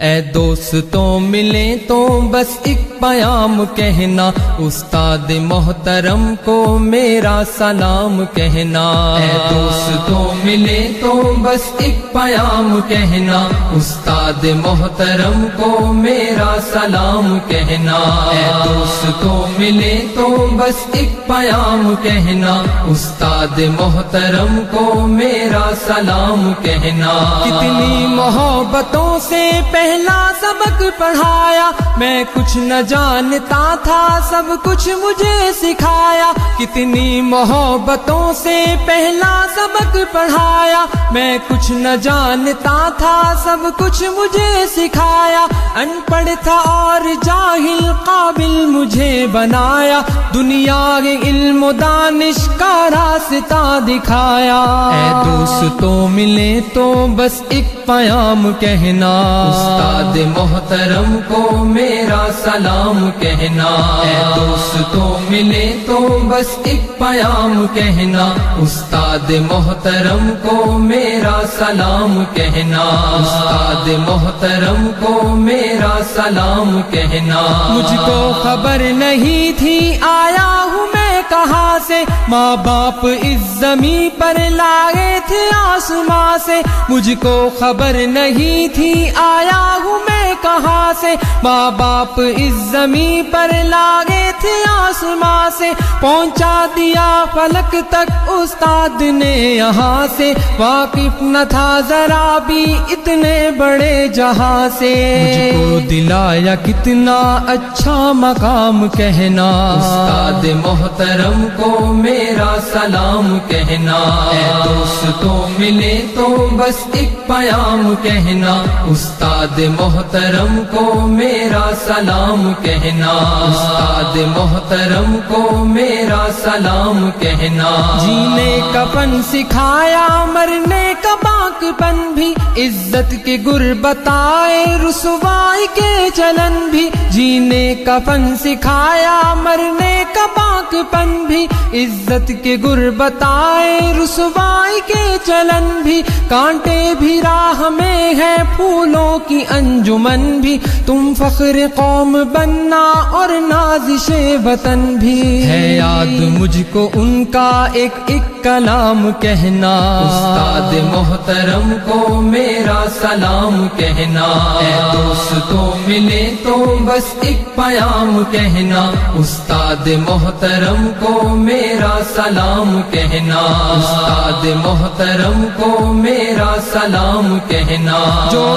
اے دوستوں ملیں تو بس ایک پیام کہنا، استاد محترم کو میرا سلام کہنا۔ اے دوستوں ملیں تو بس ایک پیام کہنا، استاد محترم کو میرا سلام کہنا۔ اے دوستوں ملیں تو بس ایک پیام کہنا، استاد محترم کو میرا سلام کہنا۔ کتنی محبتوں سے پہلا سبق پڑھایا، میں کچھ نہ جانتا تھا سب کچھ مجھے سکھایا۔ کتنی محبتوں سے پہلا سبق پڑھایا، میں کچھ نہ جانتا تھا سب کچھ مجھے سکھایا۔ ان پڑھ تھا اور جاہل قابل مجھے بنایا، دنیا کے علم و دانش کا راستہ دکھایا۔ اے دوستوں ملے تو بس ایک پیام کہنا، استاد محترم کو میرا سلام کہنا۔ اے دوستوں ملے تو بس ایک پیام کہنا، استاد محترم کو میرا سلام کہنا۔ استاد محترم کو میرا سلام کہنا۔ مجھ کو خبر نہیں تھی آیا ہوں میں کہاں سے، ماں باپ اس زمین پر لائے تھے آسماں سے۔ مجھ کو خبر نہیں تھی آیا ہوں میں کہاں سے، ماں باپ اس زمین پر لائے تھے آسماں سے۔ پہنچا دیا فلک تک استاد نے یہاں سے، واقف نہ تھا ذرا بھی اتنے بڑے جہاں سے۔ مجھ کو دلایا کتنا اچھا مقام کہنا، استاد محترم کو میرا سلام کہنا۔ اے دوستوں ملے تو بس ایک پیام کہنا، استاد محترم کو میرا سلام کہنا۔ استاد محترم کو میرا سلام کہنا۔ جینے کا فن سکھایا، مرنے کا باقپن بھی، عزت کے گر بتائے، رسوائی کے چلن بھی۔ جینے کا فن سکھایا، مرنے کا باقپن بھی، عزت کے گر بتائے، رسوائی کے چلن بھی۔ کانٹے بھی راہ میں ہے، پھولوں کی انجمن بھی، تم فخر قوم بننا اور نازش وطن بھی۔ ہے یاد مجھ کو ان کا ایک ایک کلام کہنا، استاد محترم کو میرا سلام کہنا۔ اے دوستوں ملے تو بس ایک پیام کہنا، استاد محترم کو میرا سلام کہنا۔ استاد محترم کو میرا سلام کہنا۔ جو